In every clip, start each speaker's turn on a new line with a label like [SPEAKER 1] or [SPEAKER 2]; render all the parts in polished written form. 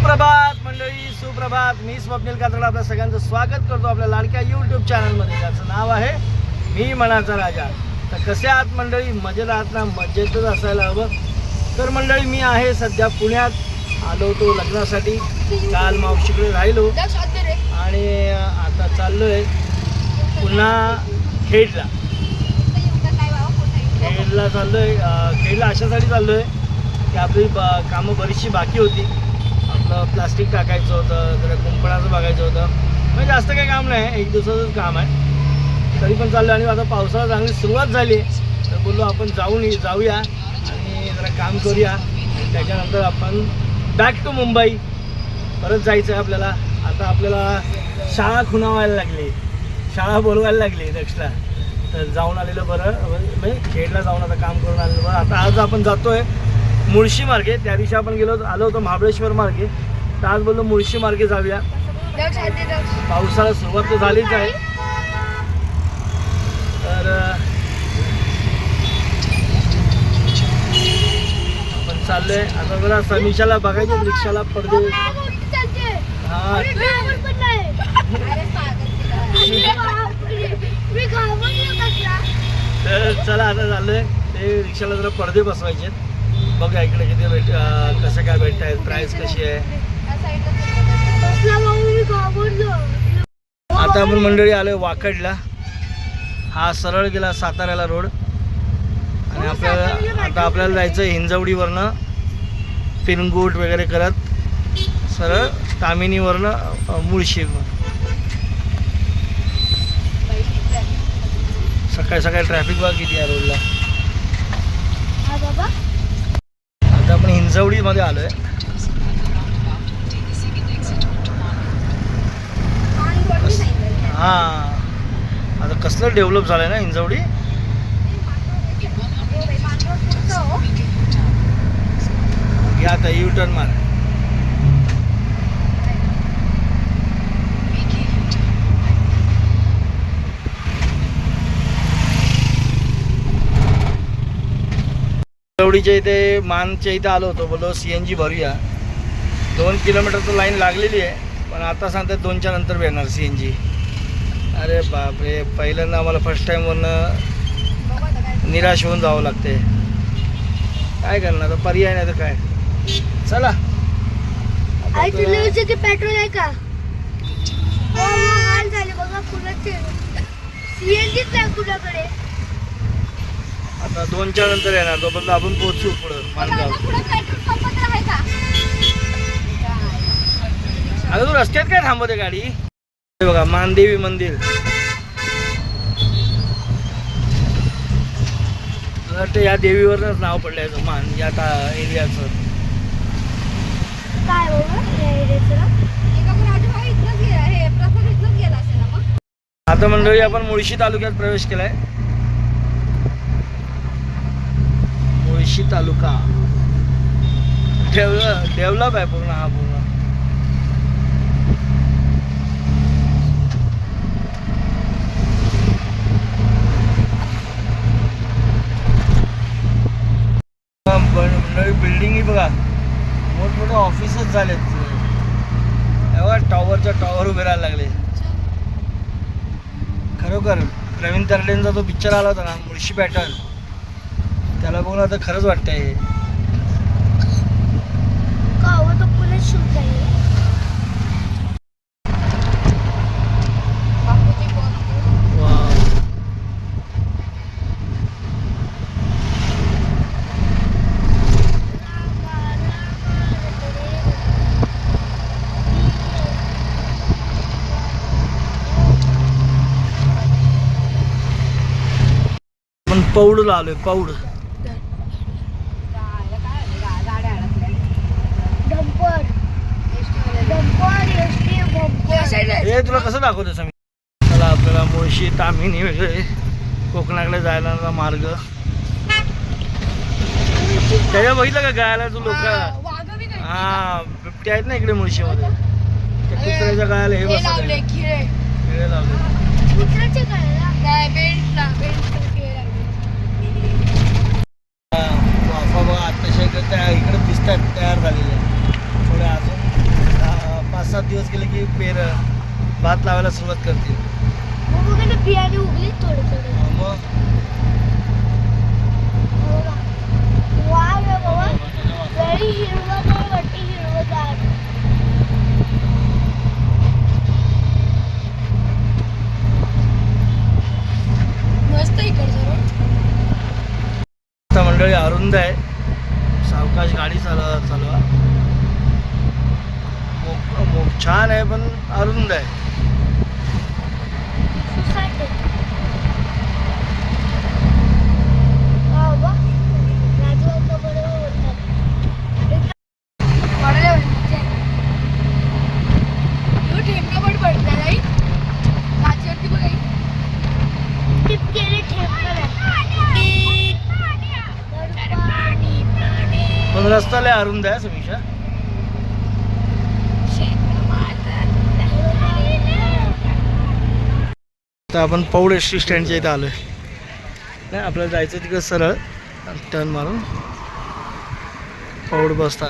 [SPEAKER 1] सुप्रभात मंडळी, सुप्रभात. मी स्वप्नील कात्रड आपल्या सगळ्यांचं स्वागत करतो आपल्या लाडक्या यूट्यूब चॅनलमध्ये, ज्याचं नाव आहे मी मनाचा राजा. तर कसे आहात मंडळी? मजेत आहात ना? मजेतच असायला हवं. तर मंडळी, मी आहे सध्या पुण्यात. आलो होतो लग्नासाठी, काल मावशीकडे राहिलो आणि आता चाललो आहे पुन्हा खेडला. चाललो आहे खेडला अशासाठी चाललो आहे की आपली कामं बरीचशी बाकी होती. आपलं प्लास्टिक टाकायचं होतं, जरा कुंपणाचं बघायचं होतं. म्हणजे जास्त काही काम नाही, एक दिवसाचंच काम आहे. तरी पण चाललं. आणि आता पावसाळा चांगली सुरुवात झाली आहे, तर बोललो आपण जाऊया आणि जरा काम करूया. त्याच्यानंतर आपण बॅक टू मुंबई परत जायचं आहे आपल्याला. आता आपल्याला शाळा खुणावायला लागली, शाळा बोलवायला लागली नेक्स्टला. तर जाऊन आलेलं बरं, म्हणजे खेडला जाऊन आता काम करून आलेलं बरं. आता आज आपण जातो आहे मुळशी मार्गे. त्या दिवशी आपण आलो होतो महाबळेश्वर मार्गे, तर आज बोललो मुळशी मार्गे जाऊया. पावसाळा सुरुवात तर झालीच आहे. तर आपण चाललोय आता. जरा समीक्षाला बघायचे, रिक्षाला पडदे. हा, तर चला आता चाललोय. ते रिक्षाला जरा पडदे बसवायचे. बघा इकडे किती कसं काय भेटत आहे, प्राइस कशी आहे. आता आपण मंडळी आलोय वाकडला. हा सरळ गेला साताऱ्याला रोड. आणि आपल्याला जायचं हिंजवडीवरनं पिरंगूट वगैरे करत सरळ तामिनीवरनं मुळशी. सकाळी सकाळी ट्रॅफिक बघा किती आहे रोडला. आता आपण हिंजवडीमध्ये आलोय. हा, आता कसलं डेव्हलप झालंय ना हिंजवडी. घ्या आता यू टर्न मार. हिंजवडीच्या इथे मानच्या इथे आलो होतो, बोललो CNG भरूया. 2 किलोमीटरचं लाईन लागलेली आहे, पण आता सांगतात 2च्या नंतर भेटणार CNG. अरे बापरे, पहिल्यांदा आम्हाला फर्स्ट टाईमवरनं निराश होऊन जावं लागते. काय करणार, तर पर्याय नाही तर काय. चला.
[SPEAKER 2] पेट्रोल आहे का?
[SPEAKER 1] आता 2च्या नंतर येणार, तोपर्यंत आपण पोहोचू पुढं मानगाव. अगं तू रस्त्यात काय थांबवते गाडी? हे बघा मानदेवी मंदिर. वाटतं या देवीवरच नाव पडलंय मान या एरियाचं. आता मंडळी आपण मुळशी तालुक्यात प्रवेश केलाय. मुळशी तालुका डेव्हलप आहे पूर्ण. हा पूर्ण बिल्डिंग ही बघा, मोठमोठे ऑफिसच झालेत. एवढा टॉवरच्या टॉवर उभे राहायला लागले. खरोखर प्रवीण तरडेंचा जो पिक्चर आला होता ना मुळशी पॅटर्न, त्याला बघून आता खरंच वाटतंय पौडला आलोय. पौड हे तुला कसं दाखवतोस आम्ही. चला आपल्याला मुळशी तामिनी वगैरे कोकणाकडे जायला मार्ग. त्याच्या बघितलं का गायला तू लोक? हा, बिबट्या आहेत ना इकडे मुळशीमध्ये. त्या कुत्र्याच्या गायला हे बसले खिळे लावले. वाफा बघा आत्ताशा इकडे दिसतात तयार झालेल्या. थोड्या अजून दिवस गेले की भात लावायला सुरुवात करतील.
[SPEAKER 2] बियाणे उगली थोडे थोडे.
[SPEAKER 1] मग
[SPEAKER 2] वाव बाबा वेळी हिरवगार वाटते हिरवगार. मस्त इकडचं
[SPEAKER 1] मंडळी अरुंद आहे. सावकाश गाडी चालवा. छान आहे पण अरुंद आहे. पण रस्ता लय अरुंद आहे समीक्षा. तर आपण पौड एस टी स्टँडच्या इथे आलोय. नाही आपल्याला जायचं तिकडे सरळ टर्न मारून पौड बसता.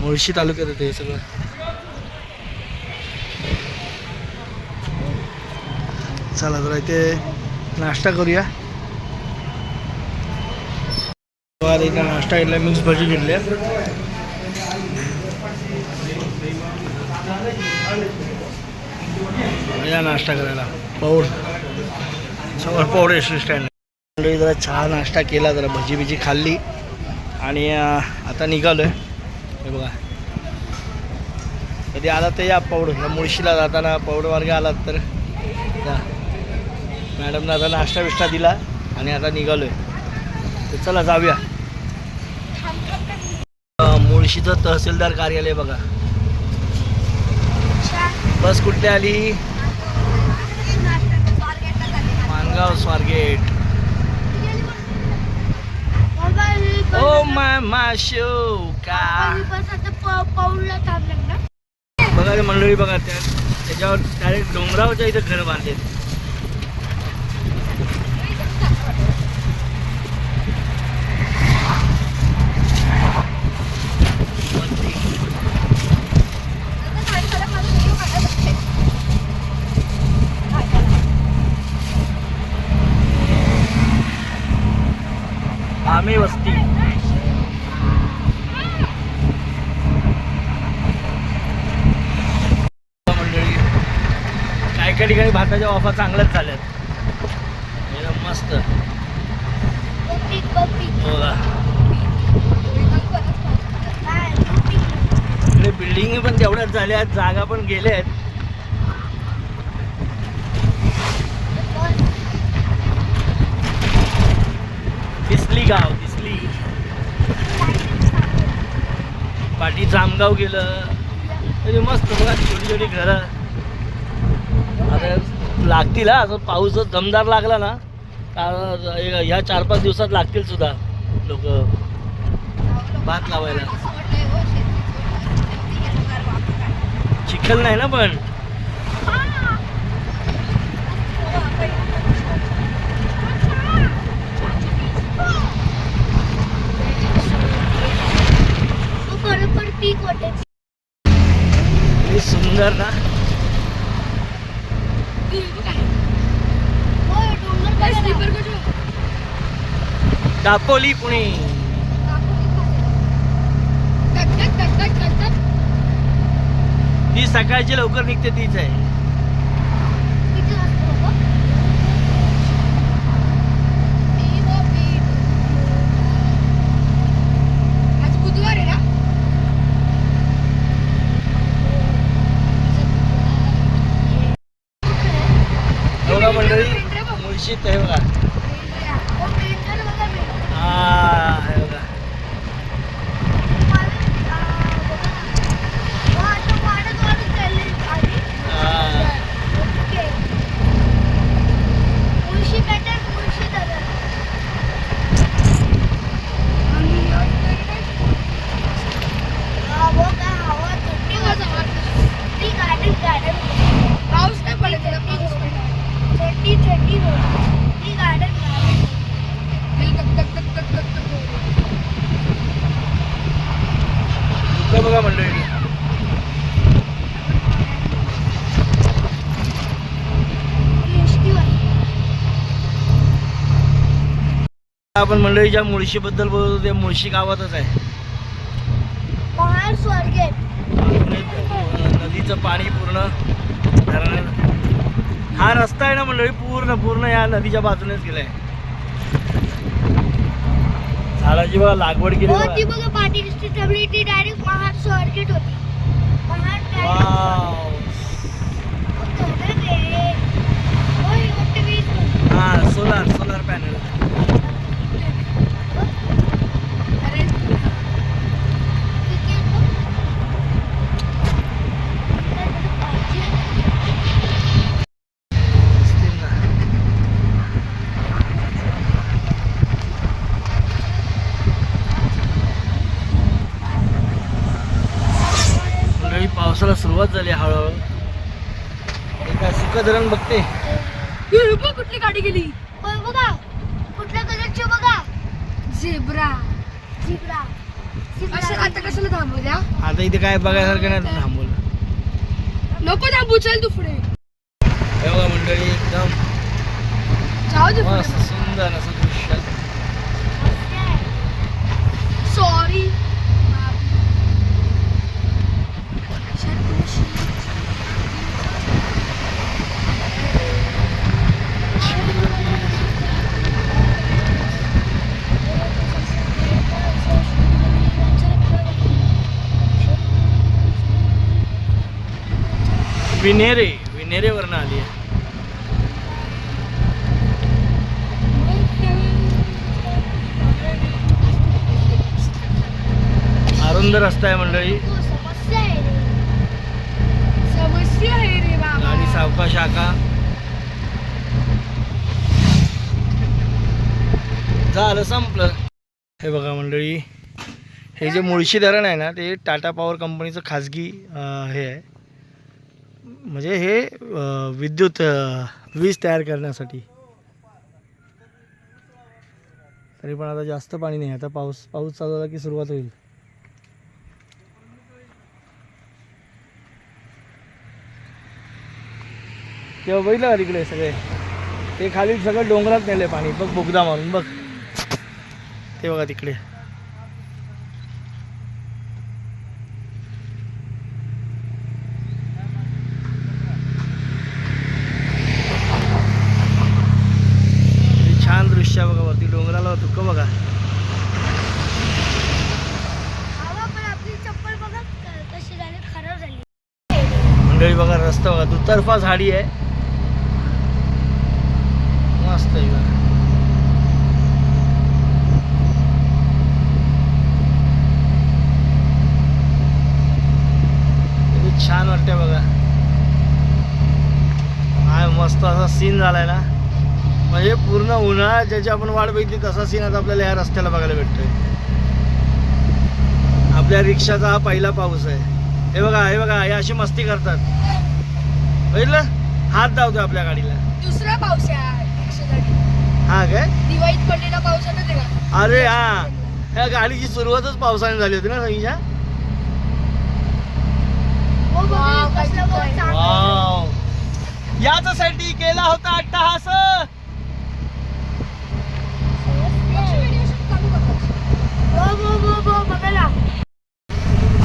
[SPEAKER 1] मुळशी तालुक्यात येते हे सगळं. चला जरा इथे नाश्ता करूया. इथं नाश्ता घेतला, मिक्स भजी घेतल्या. या नाश्ता करायला पौड समोर पौड एस टी स्टँड. जरा चहा नाश्ता केला, जरा भजी बिजी खाल्ली आणि आता निघालोय. हे बघा कधी आलात तर या पौड ह्या मुळशीला जाताना पौड मार्गे आलात तर या. मॅडमनं आता नाश्ता बिष्टा दिला आणि आता निघालोय. तर चला जाऊया. मुळशीचं तहसीलदार कार्यालय बघा. बस कुठली आली? मानगाव स्वारगेट. ओ माशो का बघा रे मंडळी बघा. त्याच्यावर डायरेक्ट डोंगरावरच्या इथं घर बांधले. आम्ही वस्ती. मंडळी काही काही ठिकाणी भाताच्या वाफा चांगल्याच झाल्यात. एकदम मस्त. इकडे बिल्डिंग पण तेवढ्याच झाल्यात, जागा पण गेल्या आहेत. दिसली गाव दिसली. पाठी जामगाव गेलं तरी मस्त बघा. छोटी छोटी घरं आता लागतील. असं पाऊस जर दमदार लागला ना ह्या 4-5 दिवसात लागतील सुद्धा लोक भात लावायला. चिखल नाही ना पण. सुंदर ना. दापोली पुणे. ती सकाळची लवकर निघते तीच आहे. मंडळी मुळशीत आहे बघा. हा बघा. बघा मंडळी आपण मंडळी ज्या मुळशीबद्दल बोलतो ते मुळशी गावातच आहे.
[SPEAKER 2] महाड स्वारगेट.
[SPEAKER 1] नदीचं पाणी पूर्ण धरणात. हा रस्ता आहे ना मंडळी पूर्ण या नदीच्या बाजूनेच गेलाय. झाडाची बघा लागवड केली
[SPEAKER 2] हो
[SPEAKER 1] बघा.
[SPEAKER 2] ती बघा पाटी दिसते त्यामुळे ती डायरेक्ट महाड स्वारगेट होती. महाड
[SPEAKER 1] वाव. हा सोलार पॅनल. पावसाला सुरुवात झाली हळूहळू. एका सुखद रंग बघते.
[SPEAKER 3] कुठली गाडी गेली
[SPEAKER 2] बघा कुठल्या कलरची बघा.
[SPEAKER 3] झेब्रा. आता कशाला थांबू द्या.
[SPEAKER 1] आता इथे काय बघायसारखं नाही थांबवलं.
[SPEAKER 3] नको थांबू चल तू पुढे.
[SPEAKER 1] हे बघा मंडळी एकदम
[SPEAKER 3] जाऊ दे पुढे.
[SPEAKER 1] मस्त सुंदर असं दृश्य.
[SPEAKER 3] सॉरी. विनेरेवरनं आली आहे. अरुंद रस्ता आहे मंडळी. समस्या आहे रे बाबा.
[SPEAKER 1] गाडी सावकाश आका. झालं संपलं. हे बघा मंडळी हे जे मुळशी धरण आहे ना ते टाटा पॉवर कंपनीचं खाजगी हे आहे. म्हणजे हे विद्युत वीज तयार करण्यासाठी. तरी पण आता जास्त पाणी नाही. आता पाऊस चालू झाला की सुरुवात होईल. तेव्हा बघितलं का तिकडे सगळे ते खाली सगळं डोंगरात नेले पाणी. बघ बोगदा मारून बघ ते बघा तिकडे. छान दृश्य बघा वरती डोंगराला धुकं बघा.
[SPEAKER 2] पण आपली चप्पल बघा कशी झाली खराब झाली.
[SPEAKER 1] मंडळी बघा रस्ता बघा दुतर्फा झाडी आहे. मस्त आहे बघा. किती छान वाटतंय बघा. काय मस्त असा सीन झालाय ना. म्हणजे पूर्ण उन्हाळा ज्याची आपण वाट बघितली तसा सीन आता आपल्याला या रस्त्याला बघायला भेटतोय. आपल्या रिक्षाचा हा पहिला पाऊस आहे. हे बघा हे अशी मस्ती करतात. बघितलं हात धावतोय आपल्या गाडीला.
[SPEAKER 3] दुसरा पाऊस आहे रिक्षासाठी.
[SPEAKER 1] हा काय
[SPEAKER 3] दिवाळीत पडलेला पाऊस आहे ना तेव्हा.
[SPEAKER 1] अरे हा ह्या गाडीची सुरुवातच पावसाने झाली होती ना संगीच्या.
[SPEAKER 2] हो बघा कसला बघ चांगला.
[SPEAKER 1] वाव याच्यासाठी केला होता अट्टहास.
[SPEAKER 2] बघा.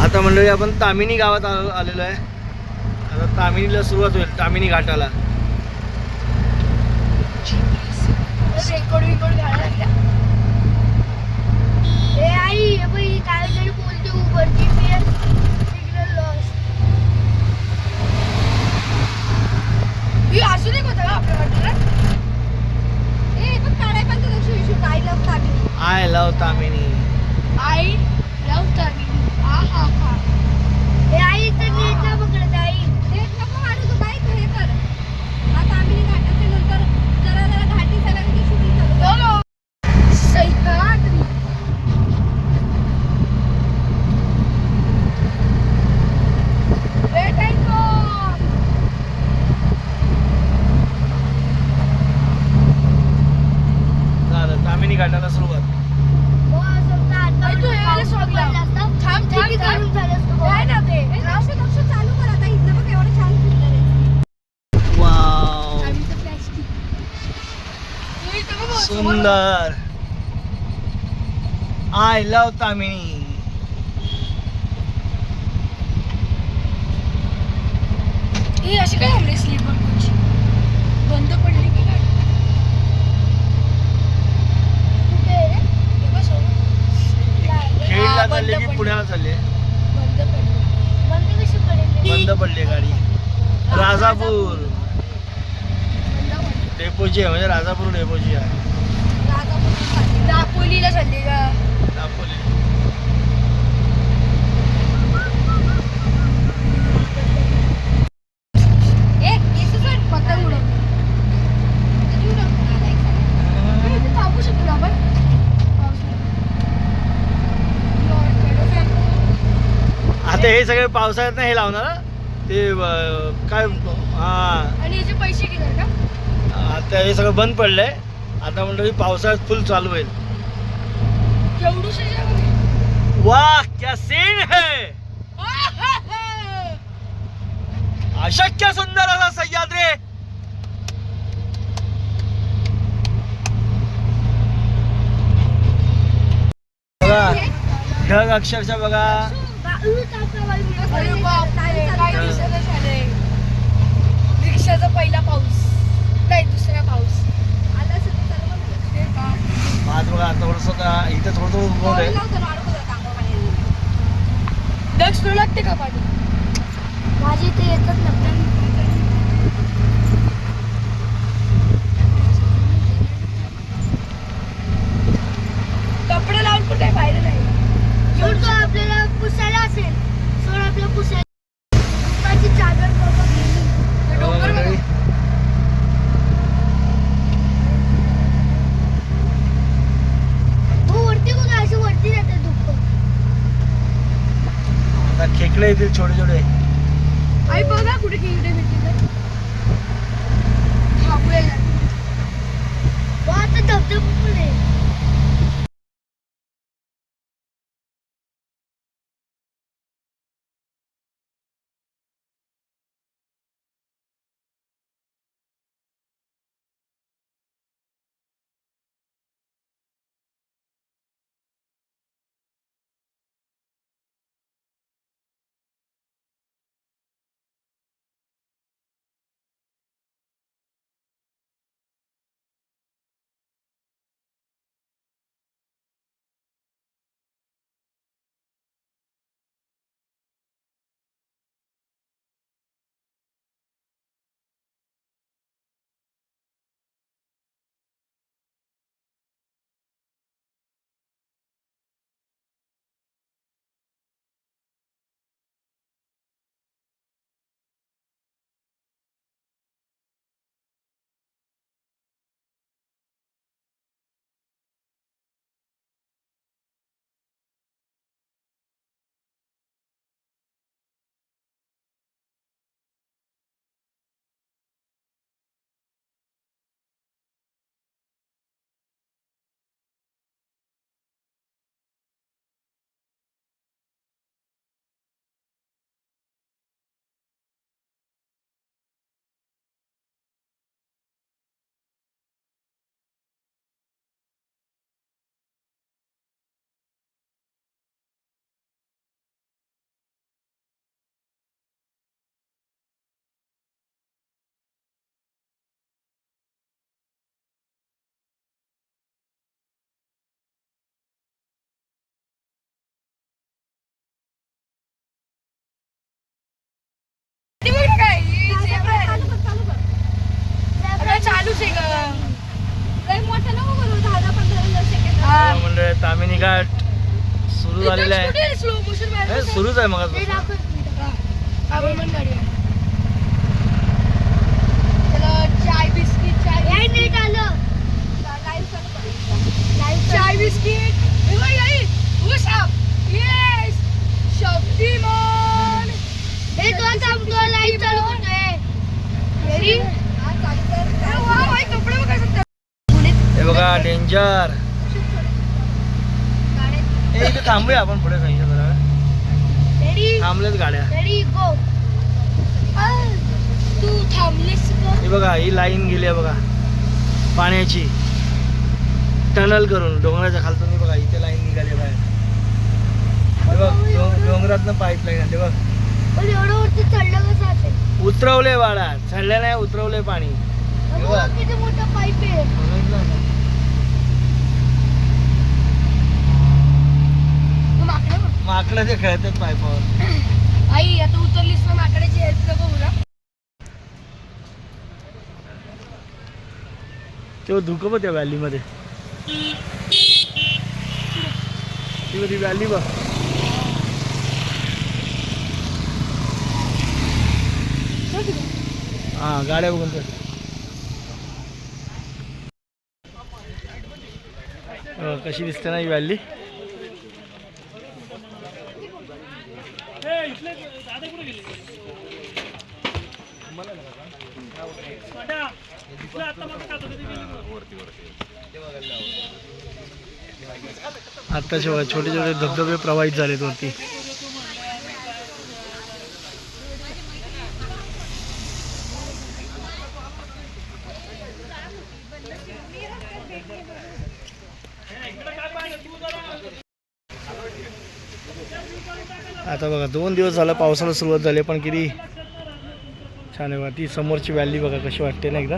[SPEAKER 1] आता मंडळी आपण तामिनी गावात आलेलो आहे. आता तामिनीला सुरुवात होईल. तामिनी घाटाला.
[SPEAKER 3] रेकॉर्ड घ्यायला लागल्या.
[SPEAKER 2] ए आई बाई काय तरी बोलते उबर GPS सिग्नल लॉस.
[SPEAKER 3] ही असू दे होता का आपल्या वाटेला. ए पण काढाय पण तर लक्ष विषय काय लव Tamhini.
[SPEAKER 1] I love Tamhini.
[SPEAKER 3] I love Tamhini. हा
[SPEAKER 2] ए आई तर नीट ना पकडत आई.
[SPEAKER 3] रेट नको वाढू तू. काय तू हे कर. आता आम्ही घाटाच्या नंतर जरा घाटी सगळ्यांची शूटिंग करू. सैकात्री. Wait and go.
[SPEAKER 1] झालं तामिनी घाटाला सुरुवात.
[SPEAKER 2] हो असं तर आता
[SPEAKER 3] तू यायला सोडला. थांब
[SPEAKER 2] ठीक करून झालं असतं बघ.
[SPEAKER 3] काय ना ते लक्ष चालू कर. आता इथलं बघ एवढं छान सुंदर आहे.
[SPEAKER 1] वाव
[SPEAKER 3] आम्ही तर प्लास्टिक.
[SPEAKER 1] सुंदर. I love Tamhini.
[SPEAKER 3] ही अशी काय थांबली स्लीपर कोच बंद पडली की काय
[SPEAKER 2] कुठे आहे रे?
[SPEAKER 3] हे बघ सोबत.
[SPEAKER 1] खेळला
[SPEAKER 3] हा,
[SPEAKER 1] चालले
[SPEAKER 3] बंद
[SPEAKER 1] की
[SPEAKER 3] पडली.
[SPEAKER 1] पुण्याला चालले.
[SPEAKER 3] बंद पडली
[SPEAKER 2] बंद कशी पडेल?
[SPEAKER 1] बंद पडली गाडी. राजापूर
[SPEAKER 3] बंद पडली.
[SPEAKER 1] डेपोची आहे, म्हणजे राजापूर डेपोची आहे.
[SPEAKER 3] दापोलीला चालली का
[SPEAKER 1] दापोली.
[SPEAKER 3] एक केसच पतंग उडवली. पतंग उडवली. इथे थांबू शकतो ना आपण
[SPEAKER 1] आता हे सगळे पावसाळ्यात हे लावणार हा? ते काय हा
[SPEAKER 3] आणि याचे पैसे किती का
[SPEAKER 1] आता हे सगळं बंद पडलंय. आता म्हणलं की पावसाळ्यात फुल चालू होईल.
[SPEAKER 3] केवढूशे
[SPEAKER 1] वाह क्या सीन है. अशक्य सुंदर असा सह्याद्री. बघा ढग अक्षरशः बघा.
[SPEAKER 3] अरे बापरे, काय दिसतच आलंय. रिक्षाचा पहिला पाऊस नाही दुसरा पाऊस आता
[SPEAKER 1] आज बघा थोडस इथे थोडं गोल आहे.
[SPEAKER 3] ढग सुरू लागते का पाणी
[SPEAKER 2] माझी ते येतात ना
[SPEAKER 3] कपडे लावून पण काही फायदा नाही.
[SPEAKER 2] सोड तो आपल्याला पुसायला असेल. सोड आपल्याला पुसायला. दुपारची चादर बाबा गेली.
[SPEAKER 3] ते डोंगर बघा.
[SPEAKER 2] हो वरती बघा अशी वरती जाते धुकं.
[SPEAKER 1] आता खेकडे येतील छोटे छोटे.
[SPEAKER 3] आई बघा कुठे किंगडे भेटते थांबूया
[SPEAKER 2] वा आता धबधबा पण आहे.
[SPEAKER 3] चालूच आहे का मोठं नको करू 10-15 सेकंद
[SPEAKER 1] म्हणजे तामिनी घाट सुरू झालेला आहे.
[SPEAKER 3] स्लो मोशन
[SPEAKER 1] सुरूच आहे मग.
[SPEAKER 2] ते दाखवत
[SPEAKER 3] आपण पण गाडी चला चाय बिस्किट चाय
[SPEAKER 2] नीट आलं.
[SPEAKER 3] चाय बिस्किट शक्तिमान
[SPEAKER 2] हे तो थांबतो लाईट चालू करतोय. रेडी
[SPEAKER 3] कपडे बघा.
[SPEAKER 1] हे बघा डेंजर. हे इथे थांबूया आपण पुढे काही जरा.
[SPEAKER 2] रेडी
[SPEAKER 1] थांबलेत गाड्या.
[SPEAKER 2] रेडी गो.
[SPEAKER 3] तू थांबलीस का
[SPEAKER 1] हे बघा ही लाईन गेली आहे बघा पाण्याची टनल करून डोंगराच्या खालतून. बघा इथे लाईन निघाली बाहेर. हे बघ डोंगरातनं पाईपलाईन आली बघ.
[SPEAKER 2] पण एवढं वरती चढलं कसं असेल?
[SPEAKER 1] उतरवले बाळा, चढले नाही, उतरवले पाणी. हे बघ.
[SPEAKER 2] बघ किती मोठा पाईप आहे.
[SPEAKER 1] बघितलं ना?
[SPEAKER 2] तू माकडं बघ.
[SPEAKER 1] माकडं ते खेळतात पाईपावर.
[SPEAKER 2] आई आता उतरलीस ना माकडाची हेल्प नको बघा.
[SPEAKER 1] तेव्हा धुकं बघ त्या व्हॅलीमध्ये. ती व्हॅली बघ. हा गाड्या बघून तर कशी दिसते ना ही व्हॅली. आत्ताचे बघा छोटे छोटे धबधबे प्रवाहित झालेत वरती. आता बघा 2 दिवस झाला पावसाला सुरुवात झाली पण किती छान आहे बघा. ती समोरची व्हॅली बघा कशी वाटते ना एकदा.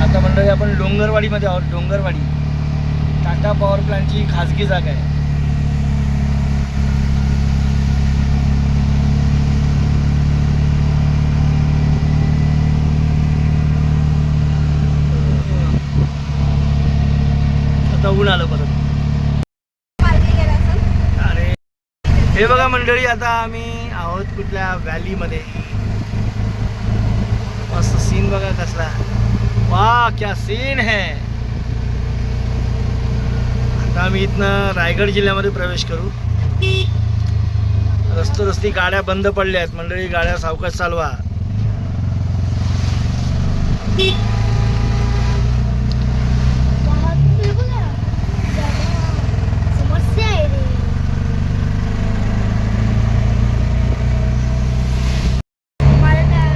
[SPEAKER 1] आता मंडळी आपण डोंगरवाडीमध्ये आहोत. डोंगरवाडी टाटा पॉवर प्लॅन्टची खाजगी जागा आहे. आता ऊन आलं परत. अरे हे बघा मंडळी आता आम्ही आहोत कुठल्या व्हॅलीमध्ये. मस्त सीन बघा कसला. वाह क्या सीन है. आता आम्ही इथनं रायगड जिल्ह्यामध्ये प्रवेश करू. रस्ती गाड्या बंद पडल्या आहेत मंडळी. गाड्या सावकाश चालवा.
[SPEAKER 2] समस्या आहे रे. मला काय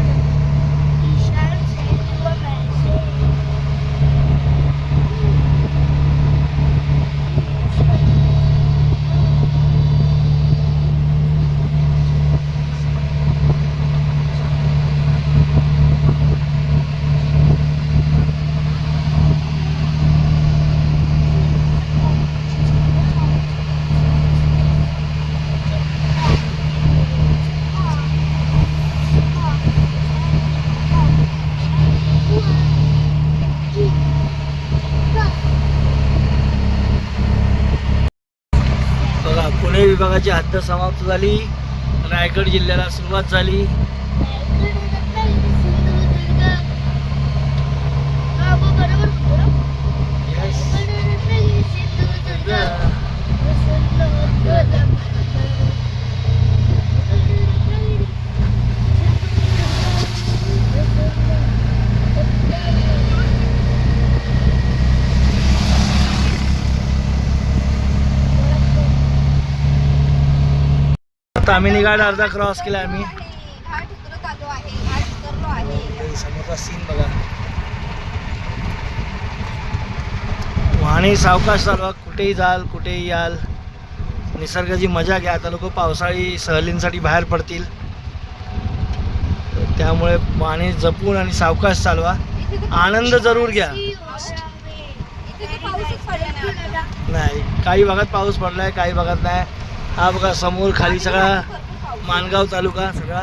[SPEAKER 1] बघा पुणे विभागाची हद्द समाप्त झाली. रायगड जिल्ह्याला सुरुवात झाली. Yes. तामिनी घाट अर्धा क्रॉस केला आम्ही.
[SPEAKER 3] घाट उतरत आलो आहे. घाट उतरलो आहे.
[SPEAKER 1] समोरचा सीन बघा. वाहने सावकाश चालवा. कुठेही जाल कुठेही याल. निसर्गाची मजा घ्या. आता लोक पावसाळी सहलींसाठी बाहेर पडतील त्यामुळे वाहने जपून आणि सावकाश चालवा. आनंद जरूर घ्या.
[SPEAKER 3] इथे तर पाऊसच पडला
[SPEAKER 1] नाही काही भागात पाऊस पडलाय काही भागात नाही. हा बघा समोर खाली सगळा माणगाव तालुका सगळा.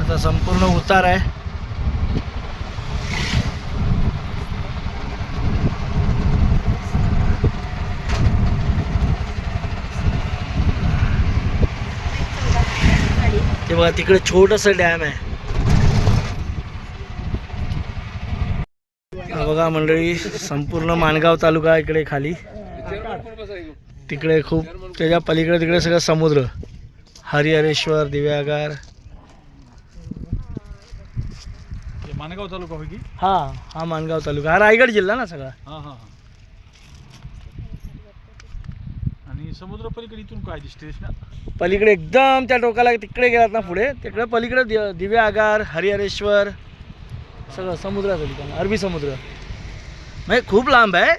[SPEAKER 1] आता संपूर्ण उतार आहे. ते बघा तिकडे छोटस डॅम आहे. हा बघा मंडळी संपूर्ण माणगाव तालुका इकडे खाली. तिकडे खूप त्याच्या पलीकडे तिकडे सगळं समुद्र. हरिहरेश्वर, दिव्यागार.
[SPEAKER 4] हे माणगाव तालुका होय की?
[SPEAKER 1] हा माणगाव तालुका, हा रायगड जिल्हा ना सगळा.
[SPEAKER 4] हां हां हां. आणि समुद्र पलीकडे इथून काय दिसतेस ना?
[SPEAKER 1] पलीकडे एकदम त्या टोकाला तिकडे गेलात ना पुढे, तिकडे पलीकडे दिव्यागार, हरिहरेश्वर सगळं समुद्राचं ठिकाण, अरबी समुद्र. म्हणजे खूप लांब आहे,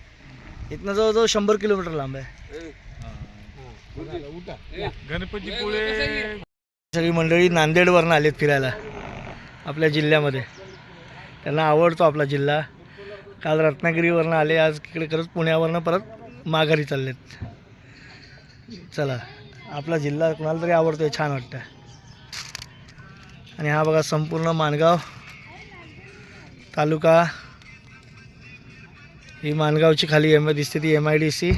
[SPEAKER 1] इथनं जवळजवळ 100 किलोमीटर लांब आहे.
[SPEAKER 4] गणपतीपुळे
[SPEAKER 1] सगळी मंडळी नांदेडवरनं आलेत फिरायला आपल्या जिल्ह्यामध्ये. त्यांना आवडतो आपला जिल्हा. काल रत्नागिरीवरनं आले, आज इकडे करत पुण्यावरनं परत माघारी चाललेत. चला, आपला जिल्हा कुणाला तरी आवडतोय, छान वाटतं. आणि हा बघा संपूर्ण माणगाव तालुका. ही माणगावची खाली दिसते ती MIDC.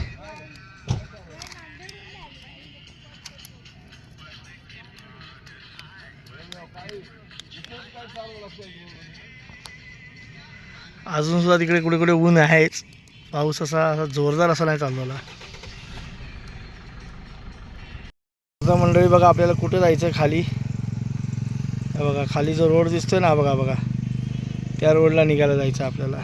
[SPEAKER 1] अजून सुद्धा तिकडे कुठे कुठे ऊन आहेच. पाऊस असा जोरदार असा नाही चालू झाला. आता मंडळी बघा आपल्याला कुठे जायचं आहे खाली. हे बघा खाली जो रोड दिसतोय ना, बघा त्या रोडला निघायला जायचं आपल्याला.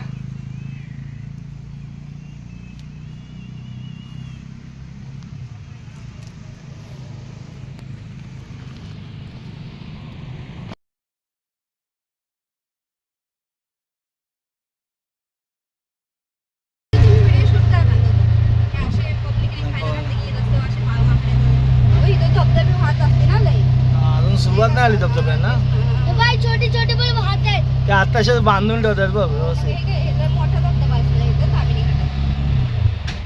[SPEAKER 3] व्हिडिओ शूट करणार होतो. असे पब्लिकने खायला घातले की रस्ते असे वाकडे. इथं धबधबे वाहत असते ना लई.
[SPEAKER 1] अजून सुरुवात नाही आली धबधब्यांना.
[SPEAKER 2] बाई छोटे छोटे पण वाहत आहेत.
[SPEAKER 1] ते आत्ताशाच बांधून ठेवतात बघ व्यवस्थित.
[SPEAKER 3] हे मोठा धबधबा असला इथं तामिनी घाटात.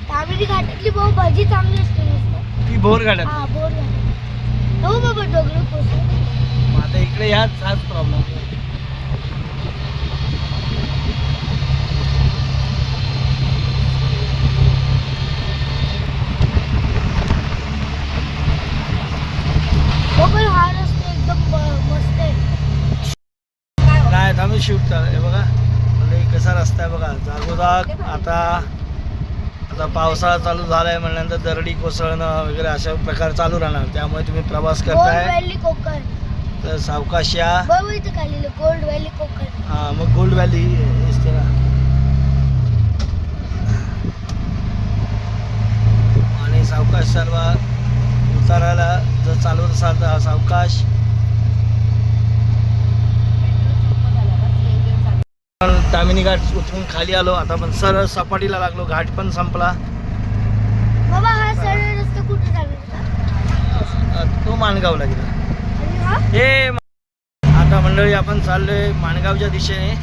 [SPEAKER 2] तामिनी घाटातली भाऊ भाजी चांगली असते मस्त.
[SPEAKER 1] ती भोर गाड्यात.
[SPEAKER 2] हा बोर घाटात. हो बाबा डोंगर कोसळ.
[SPEAKER 1] मग आता इकडे हाच प्रॉब्लेम.
[SPEAKER 2] पण हा रस्ता एकदम मस्त आहे.
[SPEAKER 1] नाही आम्ही शूट चालू हे बघा म्हणजे कसा रस्ता आहे बघा जागोजाग. आता पावसाळा चालू झालाय म्हणल्यानंतर दरडी कोसळणं वगैरे अशा प्रकार चालू राहणार. त्यामुळे तुम्ही प्रवास
[SPEAKER 2] गोल्ड
[SPEAKER 1] करताय
[SPEAKER 2] व्हॅली कोकण.
[SPEAKER 1] तर सावकाश या.
[SPEAKER 2] बरोबर इथं खाली गोल्ड व्हॅली कोकण.
[SPEAKER 1] हा मग गोल्ड व्हॅली दिसते ना. आणि सावकाश सर्व उतारायला जर चालवत असाल तर सावकाश. तामिनी घाट उतरून खाली आलो, आता पण सरळ सपाटीला लागलो. घाट पण संपला.
[SPEAKER 2] बाबा हा सरळ रस्ता कुठे चालला?
[SPEAKER 1] तो माणगावला गेला.
[SPEAKER 2] आणि हा
[SPEAKER 1] हे आता मंडळी आपण चाललोय माणगावच्या दिशेने.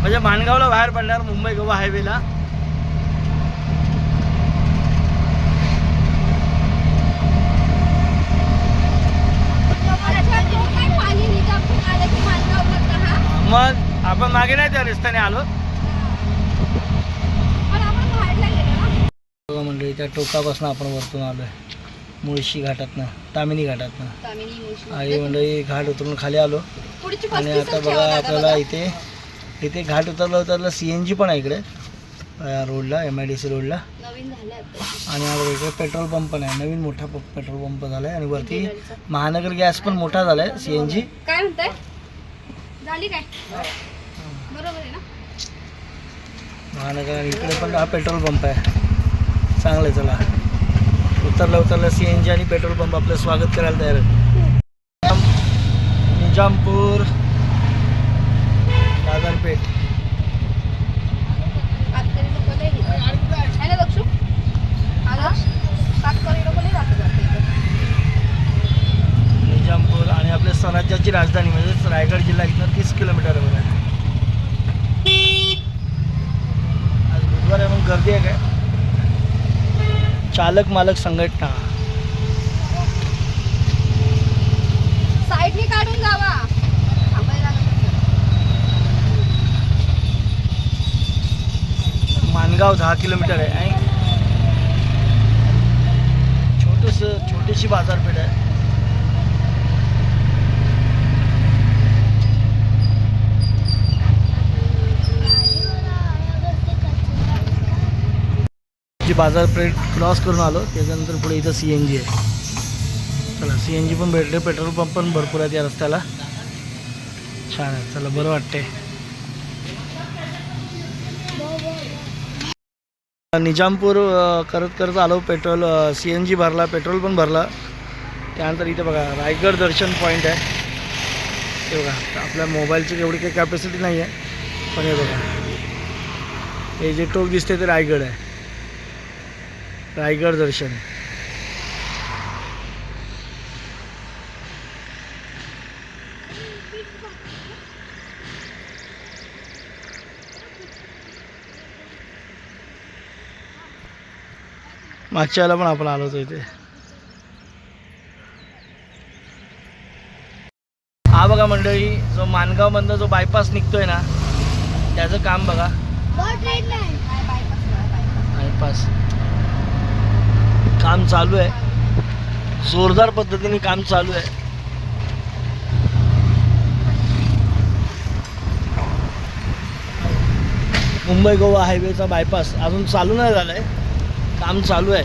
[SPEAKER 1] म्हणजे माणगावला बाहेर पडणार मुंबई गोवा हायवेला.
[SPEAKER 3] पाणी निजामपूर आलं की माणगाव करता हा.
[SPEAKER 1] मग आपण मागे नाही त्या रस्त्याने आलो.
[SPEAKER 3] पण आपण बाहेरला गेलो ना.
[SPEAKER 1] बघा मंडळी त्या टोकापासून आपण वरतून आलोय मुळशी घाटातनं, तामिनी घाटातनं.
[SPEAKER 3] तामिनी मुळशी.
[SPEAKER 1] आणि मंडळी घाट उतरून खाली आलो.
[SPEAKER 3] पुढची
[SPEAKER 1] आणि
[SPEAKER 3] 35
[SPEAKER 1] आता बघा आपल्याला इथे घाट उतरलं CNG पण आहे इकडे रोडला, MIDC रोडला.
[SPEAKER 3] नवीन झालं आता.
[SPEAKER 1] आणि आता इकडे पेट्रोल पंप पण आहे, नवीन मोठा पेट्रोल पंप झाला आहे. आणि वरती महानगर गॅस पण मोठा झाला आहे CNG.
[SPEAKER 3] काय म्हणताय? झाली काय? बरोबर आहे ना.
[SPEAKER 1] महानगर. आणि इकडे पण हा पेट्रोल पंप आहे. चांगलं आहे. चला उतरलं CNG आणि पेट्रोल पंप आपलं स्वागत करायला तयार आहे. निजामपूर, दादरपेठ.
[SPEAKER 3] कातकरी लोक लय आहे ना दक्षू? आदर्श कातकरी लोक लय राहतात वाटतं इथं.
[SPEAKER 1] निजामपूर. आणि आपल्या स्वराज्याची राजधानी म्हणजेच रायगड जिल्हा इथनं 30 किलोमीटर आहे. आज बुधवार आहे मग गर्दी आहे काय. चालक मालक संघटना.
[SPEAKER 3] साईडने काढून जावा. थांबायला लागत.
[SPEAKER 1] माणगाव 10 किलोमीटर आहे. छोटीशी बाजारपेठ आहे. जी बाजारपेठ क्रॉस करून आलो त्याच्यानंतर पुढे इथं CNG आहे. चला CNG पण भेटले, पेट्रोल पंप पण भरपूर आहेत या रस्त्याला. छान आहे, चला बरं वाटते. निजामपूर करत करत आलो. पेट्रोल CNG भरला, पेट्रोल पण भरला. त्यानंतर इथे बघा रायगड दर्शन पॉईंट आहे. हे बघा आपल्या मोबाईलची एवढी काही कॅपॅसिटी नाही आहे, पण हे बघा हे जे टोक दिसते ते रायगड आहे. रायगड दर्शन. मागच्या वेळेला पण आपण आलो होतो इथे. हा बघा मंडळी, जो माणगावमधनं जो बायपास निघतोय ना, त्याचं काम बघा. बायपास काम चालू आहे, जोरदार पद्धतीने काम चालू आहे. मुंबई गोवा हायवेचा बायपास अजून चालू नाही झालाय, काम चालू आहे.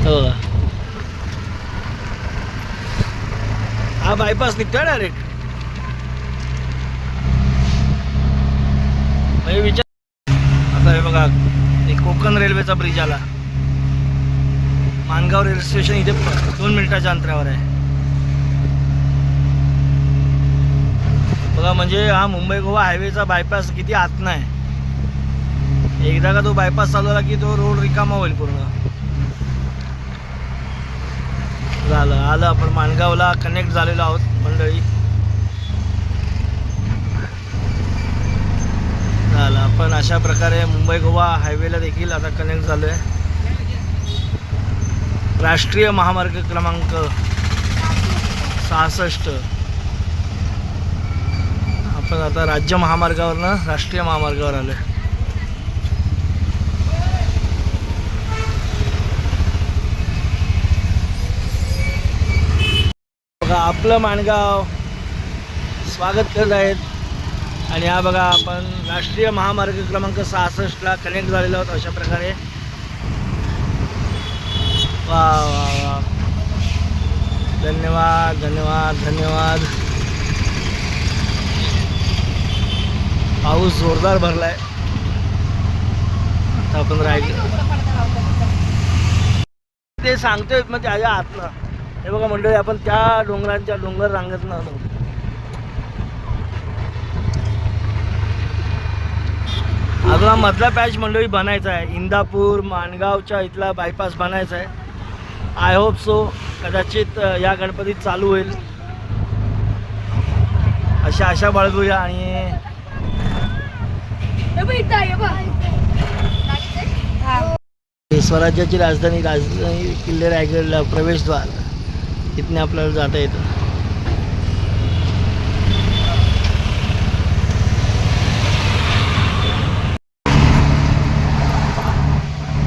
[SPEAKER 1] हो, हा बायपास निघतोय डायरेक्ट. विचार आता हे बघा, एक कोकण रेल्वेचा ब्रिज आला. माणगाव रेल्वे स्टेशन इथे 2 मिनिटाच्या अंतरावर आहे. बघा म्हणजे हा मुंबई गोवा हायवेचा बायपास किती आतनं आहे. एकदा का तो बायपास चालवला की तो रोड रिकामा होईल पूर्ण. झालं, आलं आपण माणगावला कनेक्ट झालेलो आहोत मंडळी. झालं, आपण अशा प्रकारे मुंबई गोवा हायवेला देखील आता कनेक्ट झालो आहे. राष्ट्रीय महामार्ग क्रमांक 66. आपण आता राज्य महामार्गावरनं राष्ट्रीय महामार्गावर आलो आहे. बघा आपलं माणगाव स्वागत करत आहेत. आणि हा बघा आपण राष्ट्रीय महामार्ग क्रमांक 66ला कनेक्ट झालेलो आहोत अशा प्रकारे. वा वा वा, धन्यवाद धन्यवाद धन्यवाद. पाऊस जोरदार भरलाय. आता आपण ते सांगतोय मग त्याच्या आतनं. हे बघा मंडळी, आपण त्या डोंगर रांगत नव्हतो. अजून हा मधला पॅच मंडळी बनायचा आहे. इंदापूर माणगावच्या इथला बायपास बनायचा आहे. आय होप सो, कदाचित या गणपतीत चालू होईल अशी आशा बाळगूया. आणि स्वराज्याची राजधानी किल्ले रायगडला प्रवेशद्वार, इथने आपल्याला जाता येतं.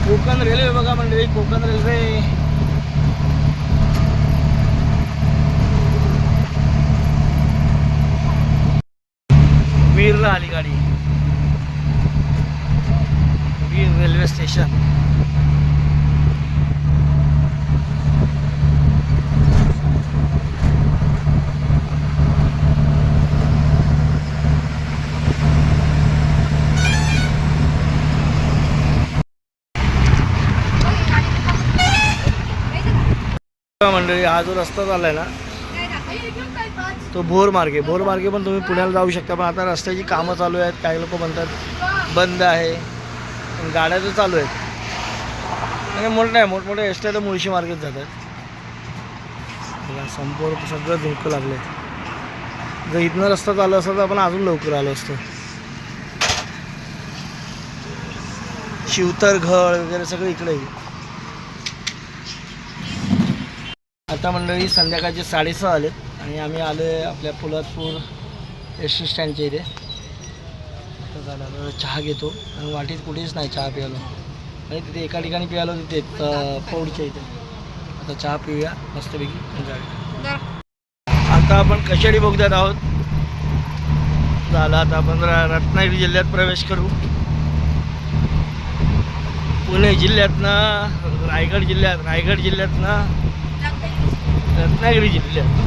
[SPEAKER 1] कोकण रेल्वे बघा मंडळी, कोकण रेल्वे. वीरला आली गाडी. वीर रेल्वे स्टेशन. मंडळी, हा जो रस्ता चाललाय ना तो भोर मार्गे पण तुम्ही पुण्याला जाऊ शकता. पण आता रस्त्याची कामं चालू आहेत. काही लोक म्हणतात बंद आहे, पण गाड्या तर चालू आहेत. आणि मोठमोठ्या एसट्या तर मुळशी मार्गेत जातात. संपूर्ण सगळं धुकं लागलं आहे. जर इथनं रस्ता चालू असता तर आपण अजून लवकर आलो असतो. शिवतरघळ वगैरे सगळं इकडे. आता मंडळी संध्याकाळचे 6:30 आलेत आणि आम्ही आलो आहे आपल्या पोलादपूर एस टी स्टँडच्या इथे. आता झालं चहा घेतो आणि वाटीत कुठेच नाही चहा प्यायलो. आणि तिथे एका ठिकाणी प्यायलो, तिथे पौडच्या इथे. आता चहा पिऊया मस्तपैकी, एन्जॉय. आता आपण कशेडी बोगद्यात आहोत. झालं, आता आपण रत्नागिरी जिल्ह्यात प्रवेश करू. पुणे जिल्ह्यातनं रायगड जिल्ह्यातनं रत्नागिरी जिल्ह्यात.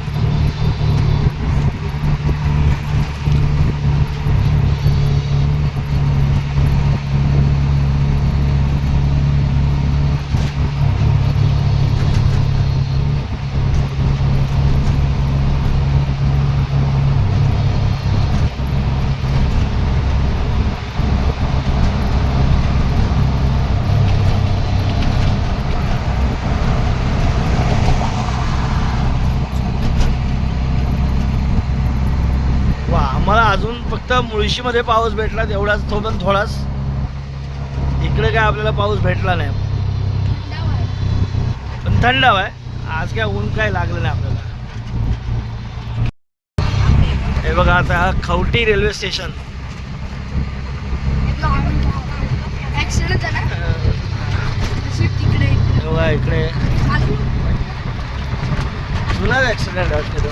[SPEAKER 1] वा, आम्हाला अजून फक्त मुळशीमध्ये पाऊस भेटला तेवढाच, तो पण थोडाच. इकडे काय आपल्याला पाऊस भेटला नाही, पण थंडाव आहे. आज काय ऊन काय लागलं नाही आपल्याला. हे बघा आता हा खवटी रेल्वे स्टेशन.
[SPEAKER 3] ऍक्सिडेंट झाला तिकडे
[SPEAKER 1] हे बघा इकडे जुनाच ॲक्सिडेंट वाटतं तो.